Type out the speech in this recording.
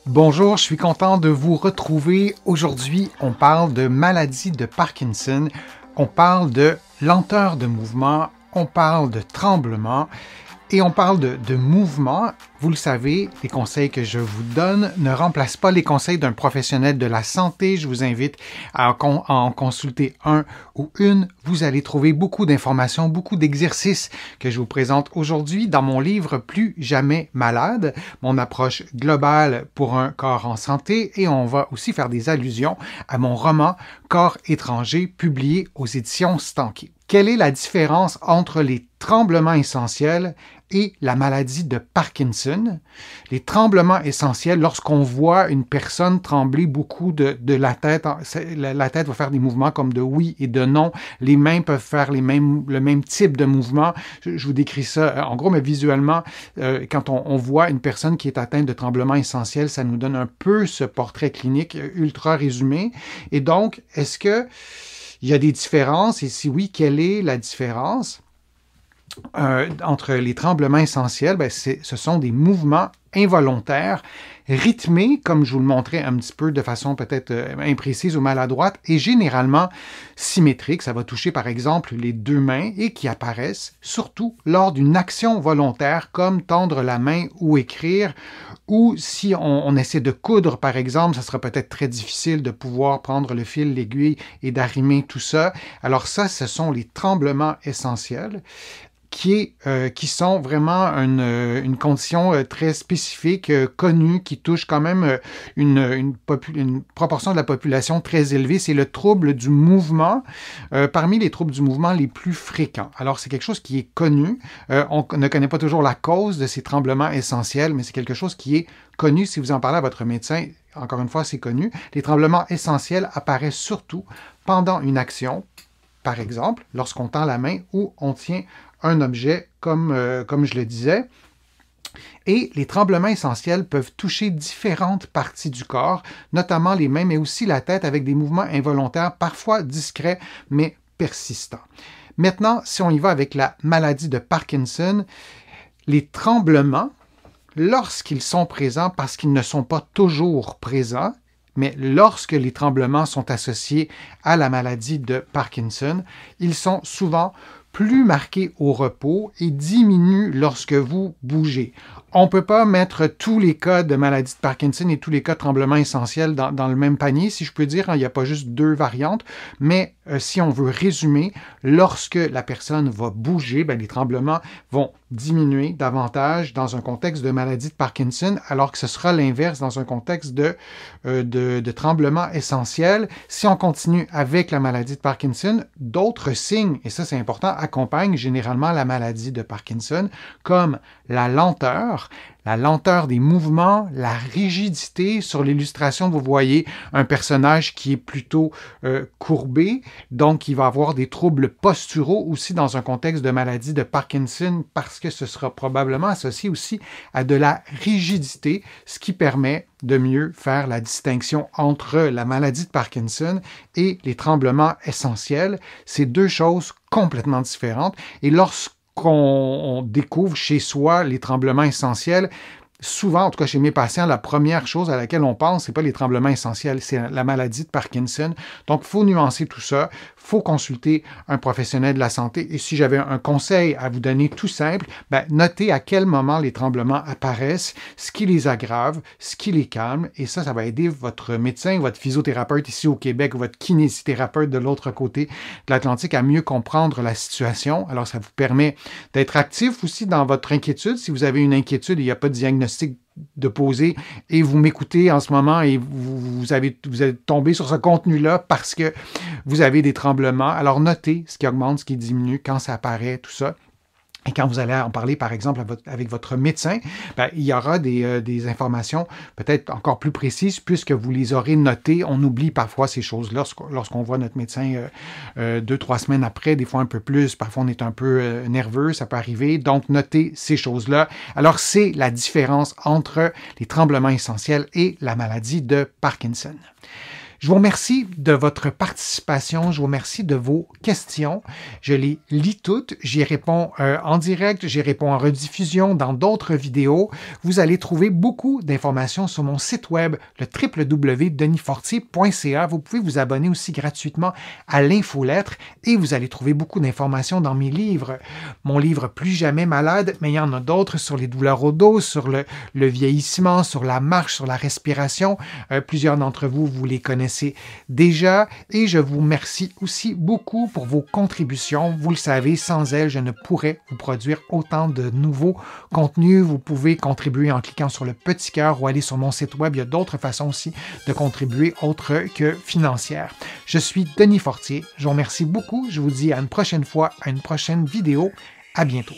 Bonjour, je suis content de vous retrouver. Aujourd'hui, on parle de maladie de Parkinson, on parle de lenteur de mouvement, on parle de tremblement et on parle de mouvement. Vous le savez, les conseils que je vous donne ne remplacent pas les conseils d'un professionnel de la santé. Je vous invite à en consulter un ou une. Vous allez trouver beaucoup d'informations, beaucoup d'exercices que je vous présente aujourd'hui dans mon livre Plus jamais malade, mon approche globale pour un corps en santé, et on va aussi faire des allusions à mon roman Corps étranger publié aux éditions Stankey. Quelle est la différence entre les tremblements essentiels et la maladie de Parkinson? Les tremblements essentiels, lorsqu'on voit une personne trembler beaucoup de la tête va faire des mouvements comme de oui et de non. Les mains peuvent faire le même type de mouvement. Je vous décris ça en gros, mais visuellement, quand on voit une personne qui est atteinte de tremblements essentiels, ça nous donne un peu ce portrait clinique ultra résumé. Et donc, est-ce que il y a des différences? Et si oui, quelle est la différence? Entre les tremblements essentiels, ce sont des mouvements involontaires, rythmés, comme je vous le montrais un petit peu de façon peut-être imprécise ou maladroite, et généralement symétriques. Ça va toucher par exemple les deux mains et qui apparaissent surtout lors d'une action volontaire comme tendre la main ou écrire, ou si on essaie de coudre par exemple, ça sera peut-être très difficile de pouvoir prendre le fil, l'aiguille et d'arrimer tout ça. Alors ça, ce sont les tremblements essentiels, qui sont vraiment une condition très spécifique, connue, qui touche quand même une proportion de la population très élevée. C'est le trouble du mouvement, parmi les troubles du mouvement les plus fréquents. Alors, c'est quelque chose qui est connu. On ne connaît pas toujours la cause de ces tremblements essentiels, mais c'est quelque chose qui est connu. Si vous en parlez à votre médecin, encore une fois, c'est connu. Les tremblements essentiels apparaissent surtout pendant une action, par exemple, lorsqu'on tend la main ou on tient un objet, comme je le disais. Et les tremblements essentiels peuvent toucher différentes parties du corps, notamment les mains, mais aussi la tête, avec des mouvements involontaires, parfois discrets, mais persistants. Maintenant, si on y va avec la maladie de Parkinson, les tremblements, lorsqu'ils sont présents, parce qu'ils ne sont pas toujours présents, mais lorsque les tremblements sont associés à la maladie de Parkinson, ils sont souvent plus marqués au repos et diminuent lorsque vous bougez. On ne peut pas mettre tous les cas de maladie de Parkinson et tous les cas de tremblements essentiels dans le même panier, si je peux dire. Il n'y a pas juste deux variantes, mais si on veut résumer, lorsque la personne va bouger, les tremblements vont diminuer davantage dans un contexte de maladie de Parkinson, alors que ce sera l'inverse dans un contexte de tremblement essentiel. Si on continue avec la maladie de Parkinson, d'autres signes, et ça c'est important, accompagnent généralement la maladie de Parkinson, comme la lenteur des mouvements, la rigidité. Sur l'illustration, vous voyez un personnage qui est plutôt courbé, donc il va avoir des troubles posturaux aussi dans un contexte de maladie de Parkinson, parce que ce sera probablement associé aussi à de la rigidité, ce qui permet de mieux faire la distinction entre la maladie de Parkinson et les tremblements essentiels. C'est deux choses complètement différentes. Et lorsqu'on découvre chez soi les tremblements essentiels, souvent, en tout cas chez mes patients, la première chose à laquelle on pense, c'est pas les tremblements essentiels, c'est la maladie de Parkinson. Donc, il faut nuancer tout ça, il faut consulter un professionnel de la santé. Et si j'avais un conseil à vous donner tout simple, notez à quel moment les tremblements apparaissent, ce qui les aggrave, ce qui les calme, et ça va aider votre médecin, votre physiothérapeute ici au Québec, ou votre kinésithérapeute de l'autre côté de l'Atlantique à mieux comprendre la situation. Alors, ça vous permet d'être actif aussi dans votre inquiétude. Si vous avez une inquiétude, il n'y a pas de diagnostic de poser et vous m'écoutez en ce moment et vous êtes tombé sur ce contenu-là parce que vous avez des tremblements. Alors notez ce qui augmente, ce qui diminue, quand ça apparaît, tout ça. Et quand vous allez en parler, par exemple, avec votre médecin, il y aura des informations peut-être encore plus précises puisque vous les aurez notées. On oublie parfois ces choses-là lorsqu'on voit notre médecin 2-3 semaines après, des fois un peu plus. Parfois, on est un peu nerveux, ça peut arriver. Donc, notez ces choses-là. Alors, c'est la différence entre les tremblements essentiels et la maladie de Parkinson. Je vous remercie de votre participation, je vous remercie de vos questions. Je les lis toutes, j'y réponds en direct, j'y réponds en rediffusion dans d'autres vidéos. Vous allez trouver beaucoup d'informations sur mon site web, le www.denisfortier.ca. Vous pouvez vous abonner aussi gratuitement à l'infolettre et vous allez trouver beaucoup d'informations dans mes livres. Mon livre Plus jamais malade, mais il y en a d'autres sur les douleurs au dos, sur le vieillissement, sur la marche, sur la respiration. Plusieurs d'entre vous, vous les connaissez déjà et je vous remercie aussi beaucoup pour vos contributions. Vous le savez, sans elles, je ne pourrais vous produire autant de nouveaux contenus. Vous pouvez contribuer en cliquant sur le petit cœur ou aller sur mon site web. Il y a d'autres façons aussi de contribuer autres que financières. Je suis Denis Fortier. Je vous remercie beaucoup. Je vous dis à une prochaine fois, à une prochaine vidéo. À bientôt.